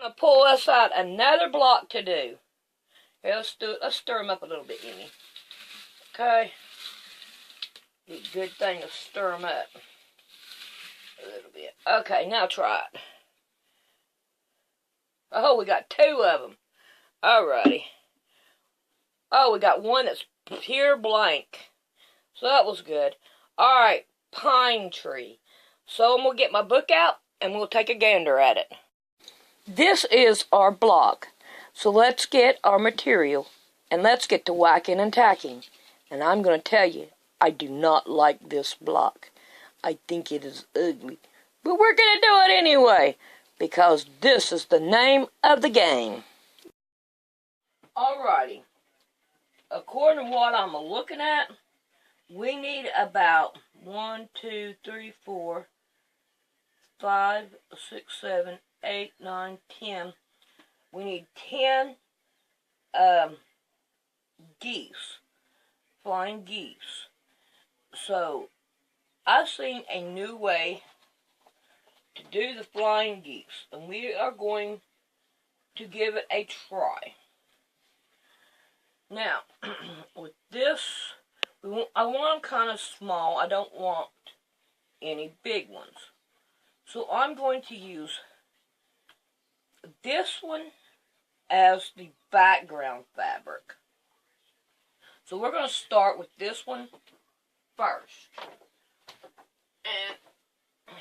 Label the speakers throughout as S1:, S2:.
S1: I'm gonna pull us out another block to do. Here, let's do it. Let's stir them up a little bit, Amy. Okay. Be a good thing to stir them up a little bit. Okay, now try it. Oh, we got two of them. Alrighty. Oh, we got one that's pure blank. So that was good. Alright, pine tree. So I'm going to get my book out and we'll take a gander at it. This is our block. So let's get our material and let's get to whacking and tacking. And I'm going to tell you, I do not like this block. I think it is ugly. But we're going to do it anyway, because this is the name of the game. Alrighty. According to what I'm looking at, we need about 1, 2, 3, 4, 5, 6, 7, 8, 9, 10. We need 10 geese. Flying geese. So, I've seen a new way to do the flying geese, and we are going to give it a try. Now, with this, I want them kind of small. I don't want any big ones. So I'm going to use this one as the background fabric. So we're going to start with this one first. And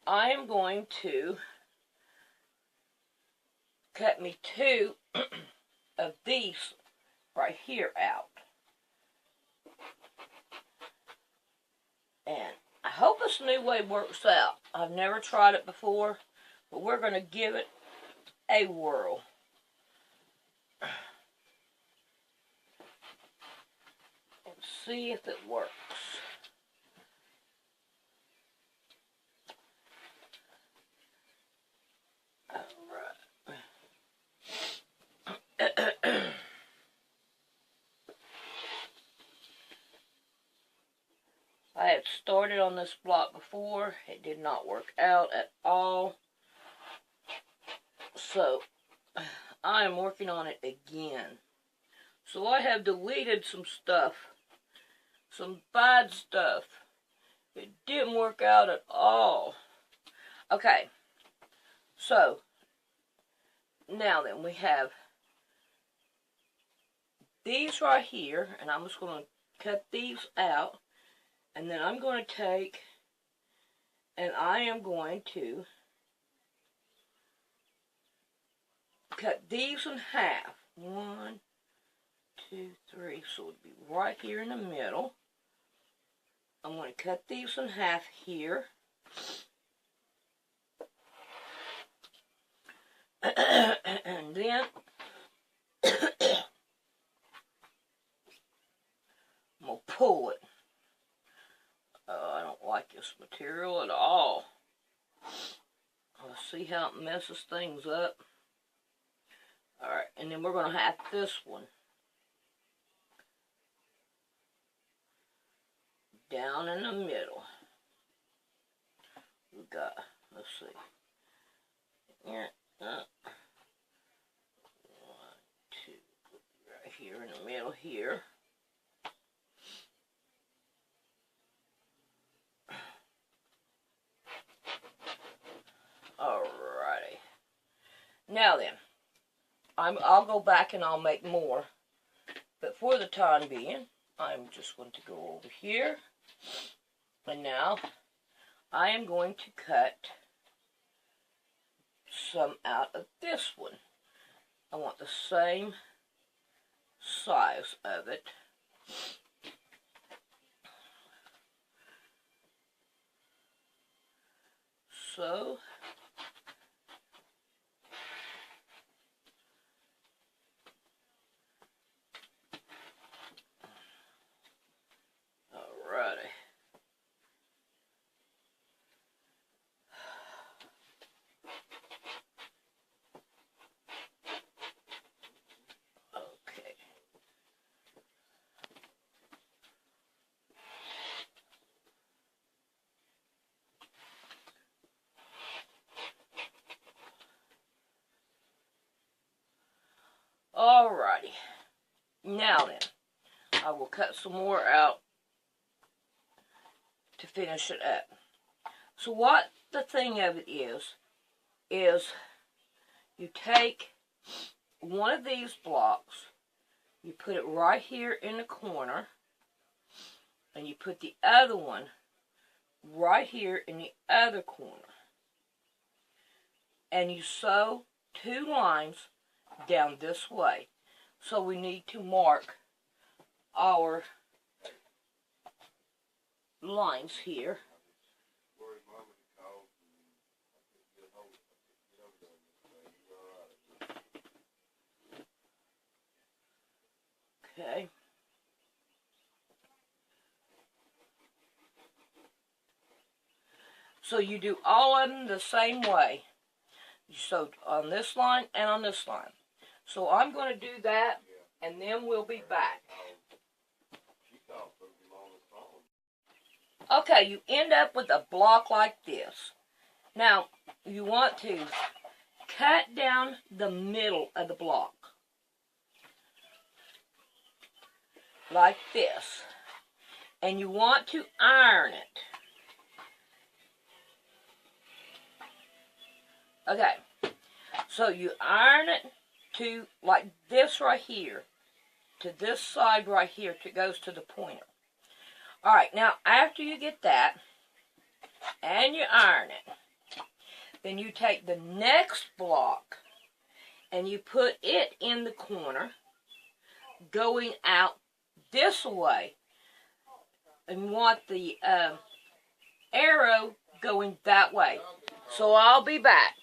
S1: I am going to cut me 2 of these right here out. And I hope this new way works out. I've never tried it before, but we're going to give it a whirl. And see if it works. I had started on this block before. It did not work out at all. So, I am working on it again. So I have deleted some stuff. Some bad stuff. It didn't work out at all. Okay. So, now then, we have these right here. And I'm just going to cut these out. And then I'm going to take, and I am going to cut these in half. 1, 2, 3. So it would be right here in the middle. I'm going to cut these in half here. And then I'm going to pull it. I don't like this material at all. Let's see how it messes things up. Alright, and then we're going to have this one down in the middle. We got, let's see. Yeah, 1, 2, right here in the middle here. Alrighty. Now then, I'll go back and I'll make more. But for the time being, I'm just going to go over here. And now, I am going to cut some out of this one. I want the same size of it. So, alrighty. Okay. Alrighty. Now then, I will cut some more out to finish it up. So what the thing of it is you take one of these blocks, you put it right here in the corner, and you put the other one right here in the other corner. And you sew 2 lines down this way. So we need to mark our lines here. Okay. So you do all of them the same way. You sew on this line and on this line. So I'm going to do that, and then we'll be back. Okay, you end up with a block like this. Now, you want to cut down the middle of the block. Like this. And you want to iron it. Okay, so you iron it to like this right here, to this side right here, it goes to the pointer. Alright, now after you get that, and you iron it, then you take the next block, and you put it in the corner, going out this way, and you want the arrow going that way. So I'll be back.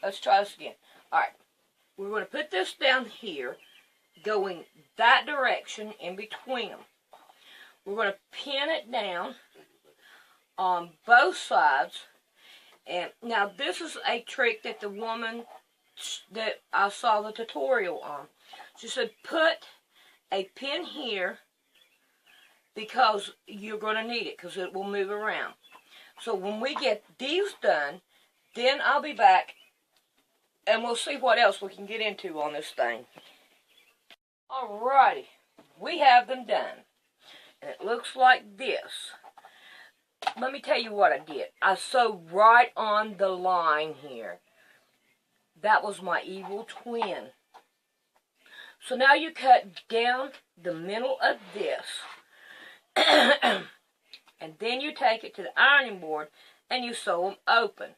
S1: Let's try this again. Alright, we're going to put this down here, going that direction in between them. We're going to pin it down on both sides. And now this is a trick that the woman that I saw the tutorial on. She said put a pin here because you're going to need it because it will move around. So when we get these done, then I'll be back and we'll see what else we can get into on this thing. Alrighty, we have them done. And it looks like this. Let me tell you what I did. I sewed right on the line here. That was my evil twin. So now you cut down the middle of this. And then you take it to the ironing board and you sew them open.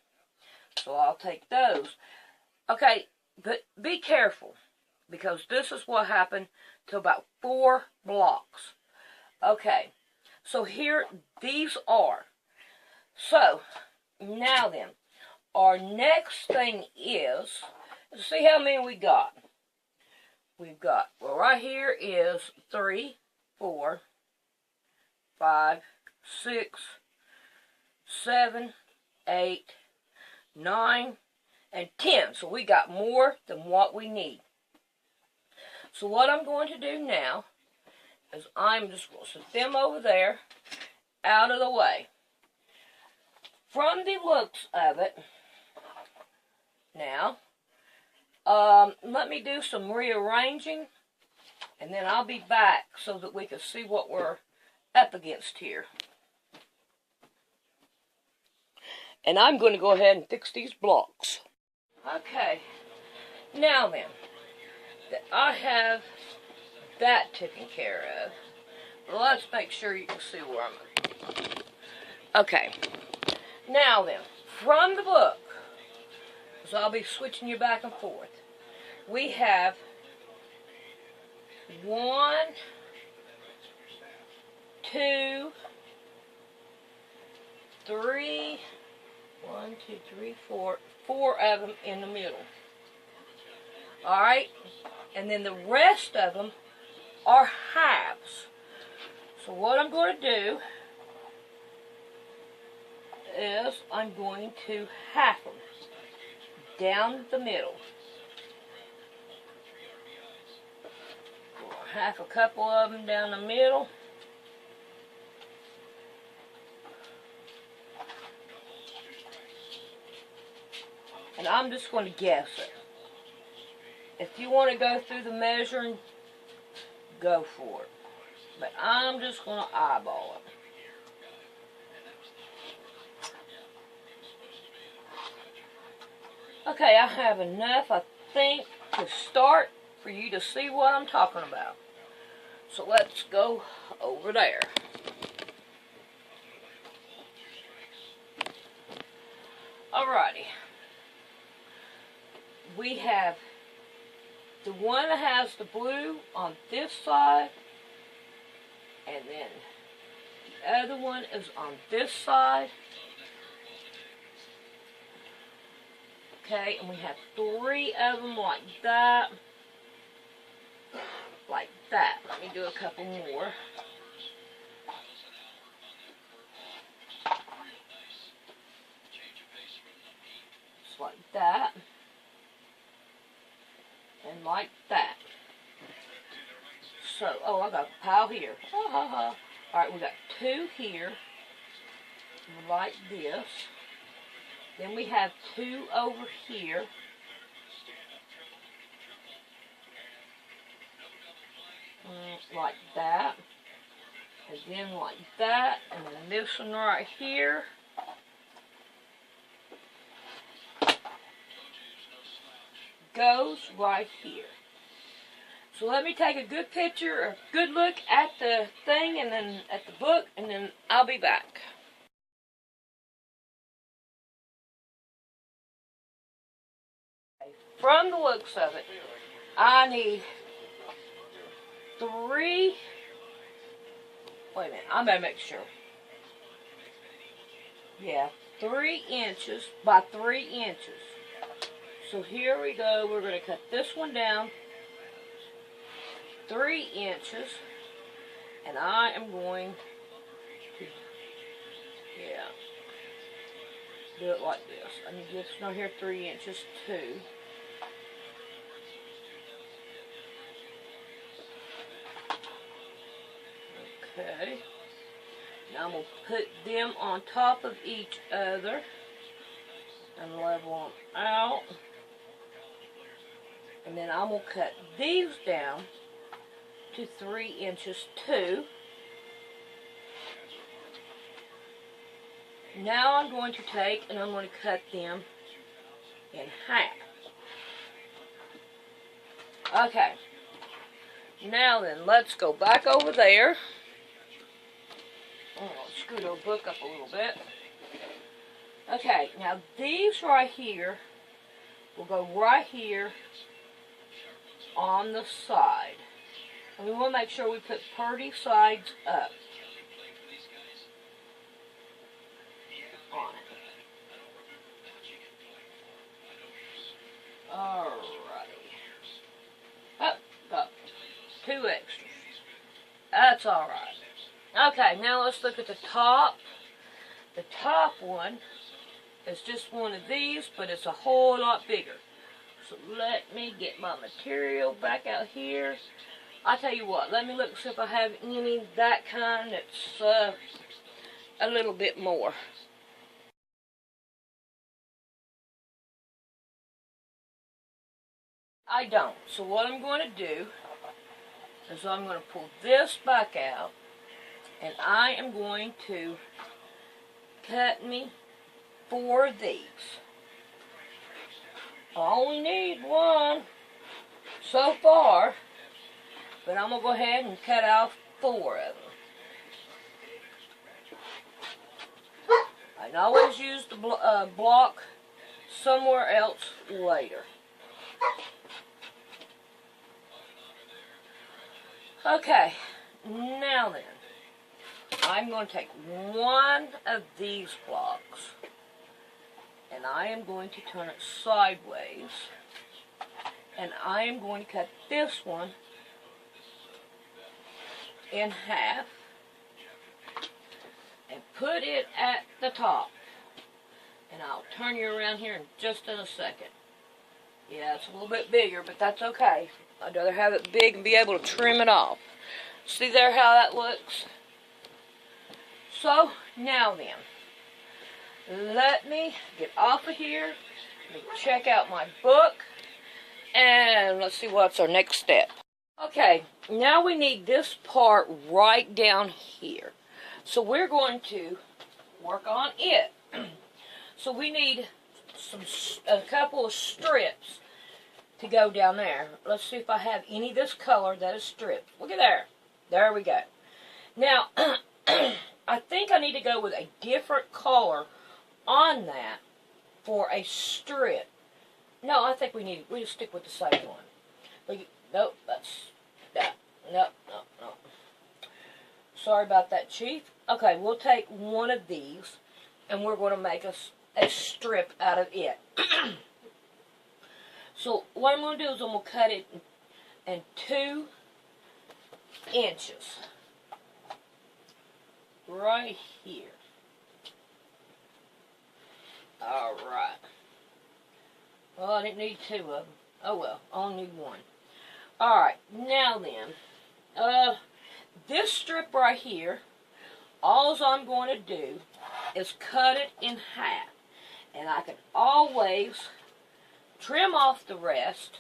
S1: So I'll take those. Okay, but be careful because this is what happened to about 4 blocks. Okay, so here these are. So now then, our next thing is, let's see how many we got. We've got, well, right here is 3, 4, 5, 6, 7, 8, 9, and 10. So we got more than what we need. So what I'm going to do now is I'm just going to set them over there, out of the way. From the looks of it, now, let me do some rearranging, and then I'll be back so that we can see what we're up against here. And I'm going to go ahead and fix these blocks. Okay, now then, that I have that taken care of, let's make sure you can see where I'm at. Okay, now then, from the book, so I'll be switching you back and forth, we have 1, 2, 3, 1, 2, 3, 4, 4 of them in the middle. Alright, and then the rest of them are halves. So what I'm going to do is I'm going to half them down the middle. Half a couple of them down the middle. And I'm just going to guess it. if you want to go through the measuring, go for it. But I'm just going to eyeball it. Okay, I have enough, I think, to start for you to see what I'm talking about. So let's go over there. Alrighty. We have the one that has the blue on this side, and then the other one is on this side. Okay, and we have 3 of them like that. Like that. Let me do a couple more. Just like that. And like that. So, oh, I got a pile here. Alright, we got 2 here. Like this. Then we have 2 over here. Like that. And then like that. And then this one right here. Goes right here. So let me take a good picture, a good look at the thing, and then at the book, and then I'll be back. From the looks of it, I need 3, wait a minute, I'm going to make sure. Yeah, 3 inches by 3 inches. So here we go, we're going to cut this one down 3 inches, and I am going to, do it like this. I need this one here 3 inches too. Okay, now I'm going to put them on top of each other and level them out. And then I'm going to cut these down to 3 inches too. Now I'm going to take and I'm going to cut them in half. Okay, now then, let's go back over there. I'm going to scoot our book up a little bit. Okay, now these right here will go right here on the side. And we want to make sure we put pretty sides up on it. Alrighty. Up. 2 extras. That's alright. Okay, now let's look at the top. The top one is just one of these, but it's a whole lot bigger. So let me get my material back out here. I'll tell you what, let me look and see if I have any that kind that's a little bit more. I don't. So what I'm going to do is I'm going to pull this back out, and I am going to cut me 4 of these. I only need 1 so far, but I'm going to go ahead and cut out 4 of them. I can always use the block somewhere else later. Okay, now then, I'm going to take 1 of these blocks, and I am going to turn it sideways, and I am going to cut this one in half and put it at the top. And I'll turn you around here in just in a second. Yeah, it's a little bit bigger, but that's okay. I'd rather have it big and be able to trim it off. See there how that looks? So, now then, let me get off of here, let me check out my book, And let's see what's our next step. Okay, now we need this part right down here. So we're going to work on it. So we need a couple of strips to go down there. Let's see if I have any of this color that is stripped. Look at there. There we go. Now, I think I need to go with a different color on that for a strip. No, I think we just stick with the same one. Nope, that's that. Nope. Sorry about that, Chief. Okay, we'll take one of these, and we're going to make a strip out of it. So what I'm going to do is I'm going to cut it in 2 inches. Right here. Alright. Well, I didn't need 2 of them. Oh well, I only need 1. Alright, now then. This strip right here, all I'm going to do is cut it in half. And I can always trim off the rest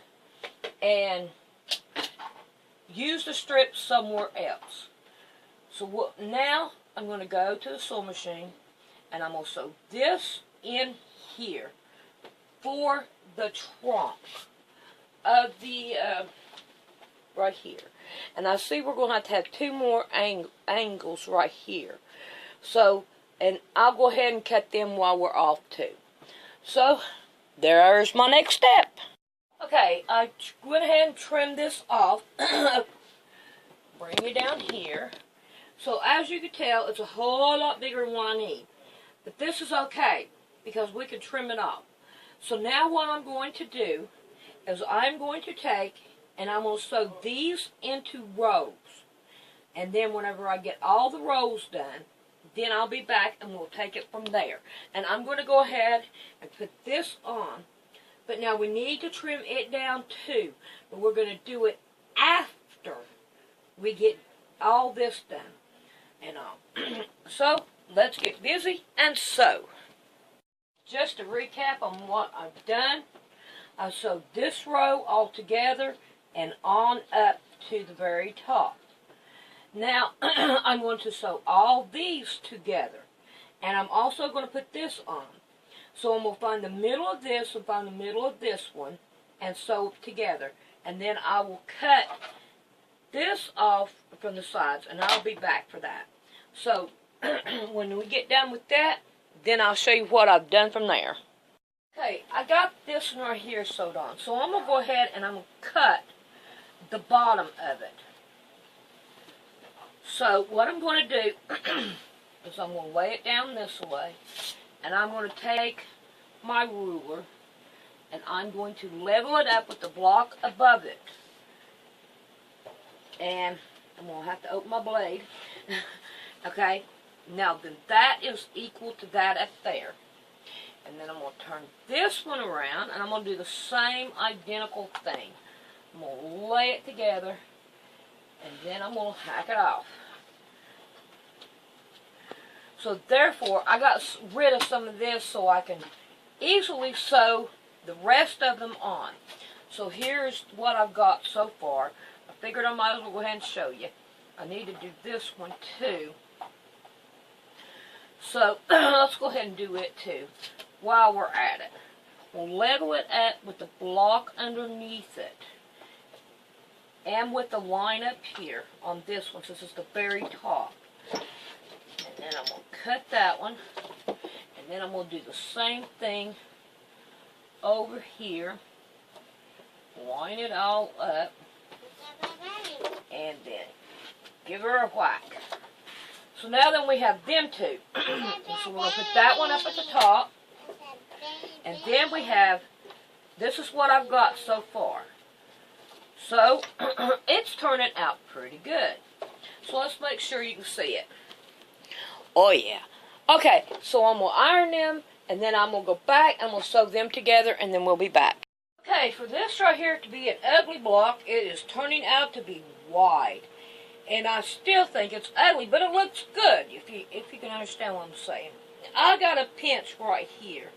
S1: and use the strip somewhere else. So now I'm going to go to the sewing machine and I'm going to sew this in here for the trunk of the right here. And I see we're going to have 2 more angles right here. So, and I'll go ahead and cut them while we're off too. So, there's my next step. Okay, I went ahead and trimmed this off. Bring it down here. So, as you can tell, it's a whole lot bigger than what I need. But this is okay, because we can trim it off. So now what I'm going to do is I'm going to take and I'm going to sew these into rows. And then whenever I get all the rows done, then I'll be back and we'll take it from there. And I'm going to go ahead and put this on. But now we need to trim it down too. But we're going to do it after we get all this done. And so, let's get busy and sew. Just to recap on what I've done, I sewed this row all together and on up to the very top. Now, I'm going to sew all these together. And I'm also going to put this on. So I'm going to find the middle of this and find the middle of this one and sew together. And then I will cut this off from the sides and I'll be back for that. So, when we get done with that, then I'll show you what I've done from there. Okay, I got this one right here sewed on. So I'm going to go ahead and I'm going to cut the bottom of it. So what I'm going to do is I'm going to lay it down this way. And I'm going to take my ruler and I'm going to level it up with the block above it. And I'm going to have to open my blade. Okay, now then that is equal to that up there. And then I'm going to turn this one around and I'm going to do the same identical thing. I'm going to lay it together and then I'm going to hack it off. So therefore, I got rid of some of this so I can easily sew the rest of them on. So here's what I've got so far. I figured I might as well go ahead and show you. I need to do this one too. So, let's go ahead and do it too, while we're at it. We'll level it up with the block underneath it, and with the line up here on this one, since it's the very top. And then I'm going to cut that one, and then I'm going to do the same thing over here. Line it all up, and then give her a whack. So now then we have them two. So we're going to put that one up at the top. And then we have, this is what I've got so far. So, it's turning out pretty good. So let's make sure you can see it. Oh yeah. Okay, so I'm going to iron them, and then I'm going to go back, and we'll sew them together, and then we'll be back. Okay, for this right here to be an ugly block, it is turning out to be wide. And I still think it's ugly, but it looks good, if you can understand what I'm saying. I got a pinch right here.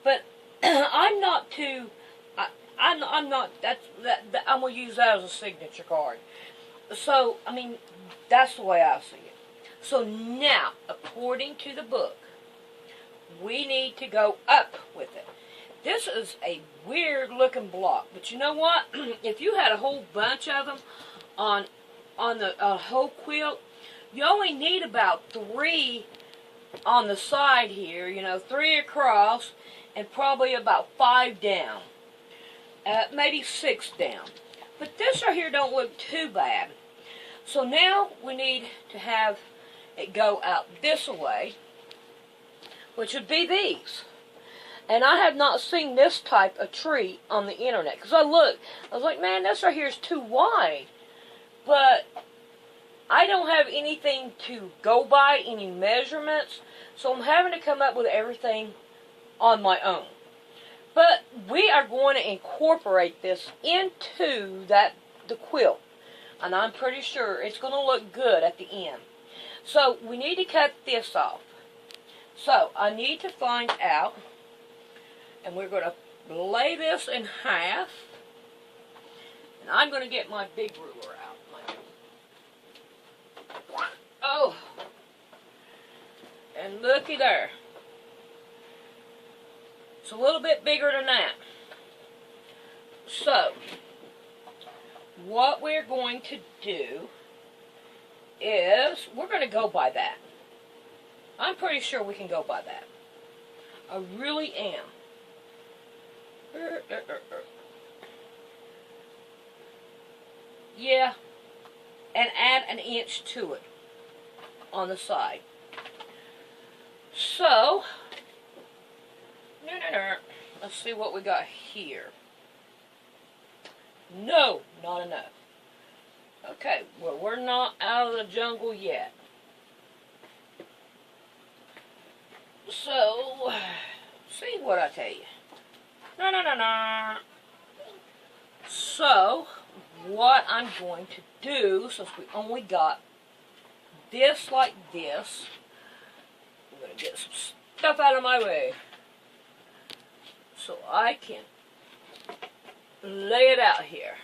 S1: But I'm not too... I'm not. I'm gonna use that as a signature card. So I mean, that's the way I see it. So now, according to the book, we need to go up with it. This is a weird looking block, but you know what? If you had a whole bunch of them on the whole quilt, you only need about 3 on the side here, you know, 3 across, and probably about 5 down. Maybe 6 down. But this right here don't look too bad. So now we need to have it go out this way, which would be these. And I have not seen this type of tree on the internet. Because I was like, man, this right here is too wide. But I don't have anything to go by, any measurements. So I'm having to come up with everything on my own. But we are going to incorporate this into the quilt. And I'm pretty sure it's going to look good at the end. So we need to cut this off. So I need to find out, and we're going to lay this in half. And I'm going to get my big ruler out. Oh! And looky there. It's a little bit bigger than that. So, what we're going to do is, we're going to go by that. I'm pretty sure we can go by that. I really am. Yeah. And add an inch to it on the side. So, let's see what we got here. No, not enough. Okay, well, we're not out of the jungle yet. So, see what I tell you. No. So, what I'm going to do, since we only got this like this, I'm going to get some stuff out of my way so I can lay it out here.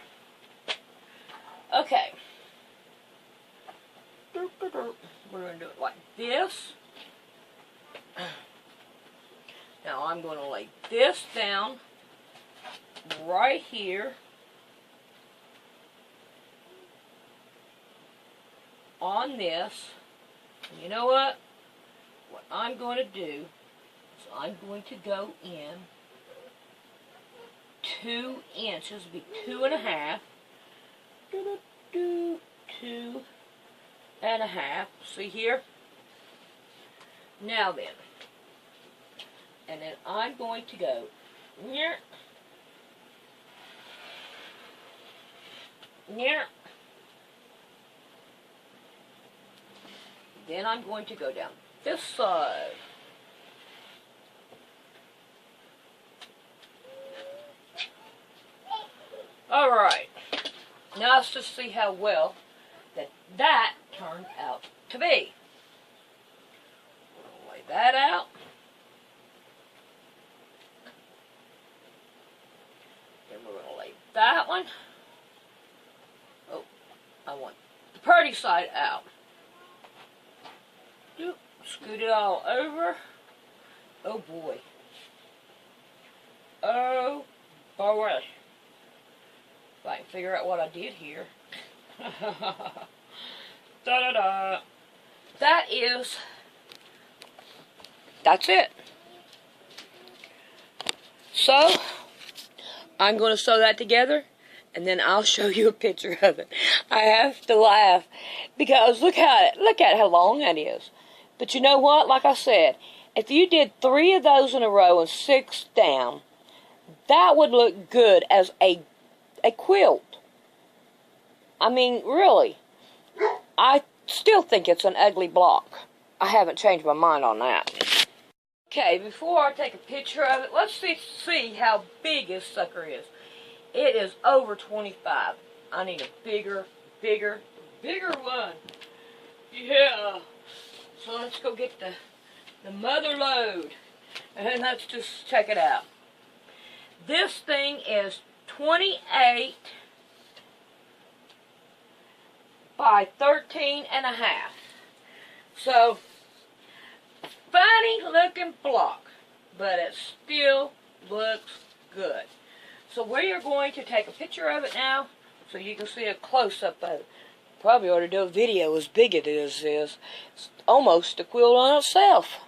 S1: Okay. We're going to do it like this. Now I'm going to lay this down right here on this. And you know what? What I'm going to do is I'm going to go in 2 inches, be 2.5. 2.5. See here? Now then. And then I'm going to go near. Then I'm going to go down this side. Alright. Now let's just see how well that turned out to be. We'll lay that out. Then we're going to lay that one. Oh, I want the pretty side out. Scoot it all over. Oh boy. Oh boy. If I can figure out what I did here. Da-da-da. That's it. So, I'm going to sew that together, and then I'll show you a picture of it. I have to laugh, because look at how long that is. But you know what? Like I said, if you did 3 of those in a row and 6 down, that would look good as a quilt. I mean, really. I still think it's an ugly block. I haven't changed my mind on that. Okay, before I take a picture of it, let's see how big this sucker is. It is over 25. I need a bigger one. Yeah. So let's go get the mother load. And let's just check it out. This thing is 28 by 13.5. So, funny looking block, but it still looks good. So we are going to take a picture of it now so you can see a close-up of it. Probably ought to do a video as big as it is. It's almost a quilt on itself.